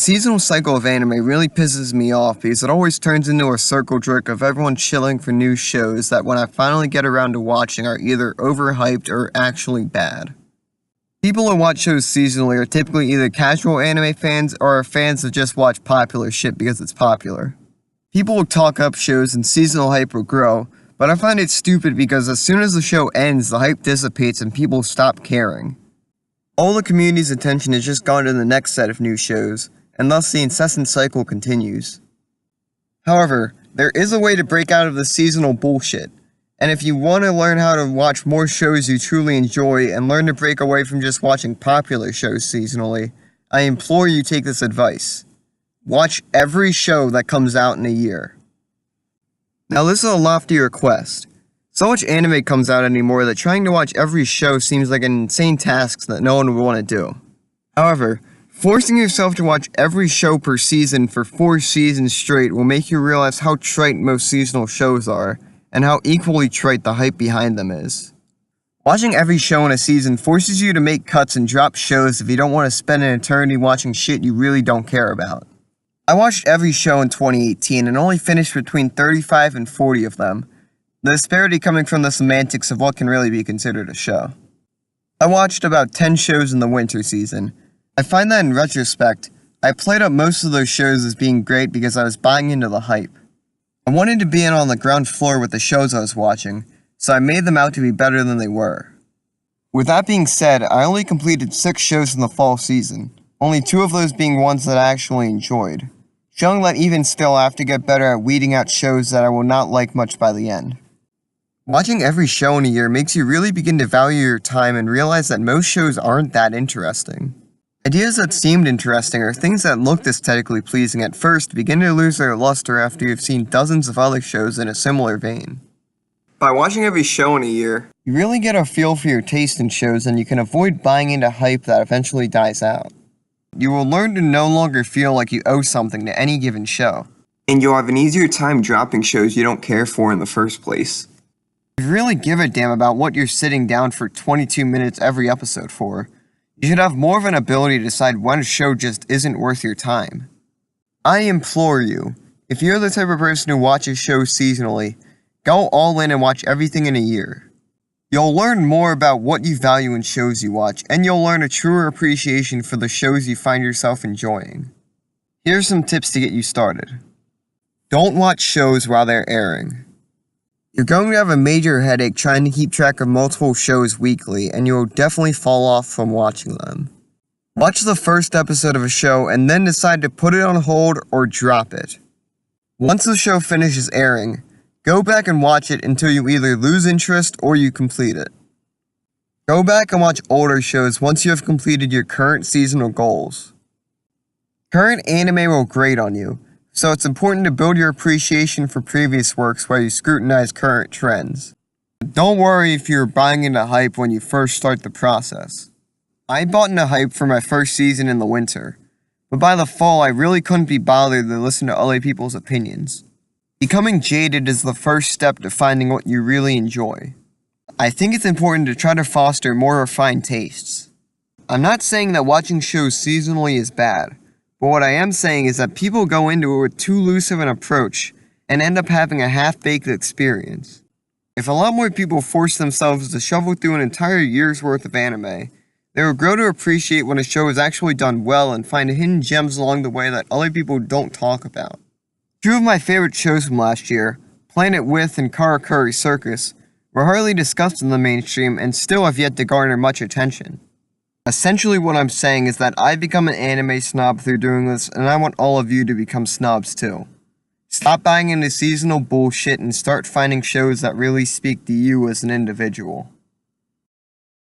seasonal cycle of anime really pisses me off because it always turns into a circle jerk of everyone chilling for new shows that when I finally get around to watching are either overhyped or actually bad. People who watch shows seasonally are typically either casual anime fans or are fans that just watch popular shit because it's popular. People will talk up shows and seasonal hype will grow, but I find it stupid because as soon as the show ends, the hype dissipates and people stop caring. All the community's attention is just gone to the next set of new shows, and thus the incessant cycle continues. However, there is a way to break out of the seasonal bullshit, and if you want to learn how to watch more shows you truly enjoy and learn to break away from just watching popular shows seasonally, I implore you take this advice. Watch every show that comes out in a year. Now this is a lofty request. So much anime comes out anymore that trying to watch every show seems like an insane task that no one would want to do. However, forcing yourself to watch every show per season for 4 seasons straight will make you realize how trite most seasonal shows are, and how equally trite the hype behind them is. Watching every show in a season forces you to make cuts and drop shows if you don't want to spend an eternity watching shit you really don't care about. I watched every show in 2018 and only finished between 35 and 40 of them, the disparity coming from the semantics of what can really be considered a show. I watched about 10 shows in the winter season. I find that in retrospect, I played up most of those shows as being great because I was buying into the hype. I wanted to be in on the ground floor with the shows I was watching, so I made them out to be better than they were. With that being said, I only completed 6 shows in the fall season, only 2 of those being ones that I actually enjoyed, showing that even still I have to get better at weeding out shows that I will not like much by the end. Watching every show in a year makes you really begin to value your time and realize that most shows aren't that interesting. Ideas that seemed interesting or things that looked aesthetically pleasing at first begin to lose their luster after you've seen dozens of other shows in a similar vein. By watching every show in a year, you really get a feel for your taste in shows and you can avoid buying into hype that eventually dies out. You will learn to no longer feel like you owe something to any given show, and you'll have an easier time dropping shows you don't care for in the first place. If you really give a damn about what you're sitting down for 22 minutes every episode for, you should have more of an ability to decide when a show just isn't worth your time. I implore you, if you're the type of person who watches shows seasonally, go all in and watch everything in a year. You'll learn more about what you value in shows you watch, and you'll learn a truer appreciation for the shows you find yourself enjoying. Here's some tips to get you started. Don't watch shows while they're airing. You're going to have a major headache trying to keep track of multiple shows weekly, and you will definitely fall off from watching them. Watch the first episode of a show and then decide to put it on hold or drop it. Once the show finishes airing, go back and watch it until you either lose interest or you complete it. Go back and watch older shows once you have completed your current seasonal goals. Current anime will grate on you, so it's important to build your appreciation for previous works while you scrutinize current trends. Don't worry if you're buying into hype when you first start the process. I bought into hype for my first season in the winter, but by the fall I really couldn't be bothered to listen to other people's opinions. Becoming jaded is the first step to finding what you really enjoy. I think it's important to try to foster more refined tastes. I'm not saying that watching shows seasonally is bad, but what I am saying is that people go into it with too loose of an approach and end up having a half-baked experience. If a lot more people force themselves to shovel through an entire year's worth of anime, they will grow to appreciate when a show is actually done well and find hidden gems along the way that other people don't talk about. 2 of my favorite shows from last year, Planet With and Karakuri Circus, were hardly discussed in the mainstream and still have yet to garner much attention. Essentially what I'm saying is that I've become an anime snob through doing this, and I want all of you to become snobs too. Stop buying into seasonal bullshit and start finding shows that really speak to you as an individual.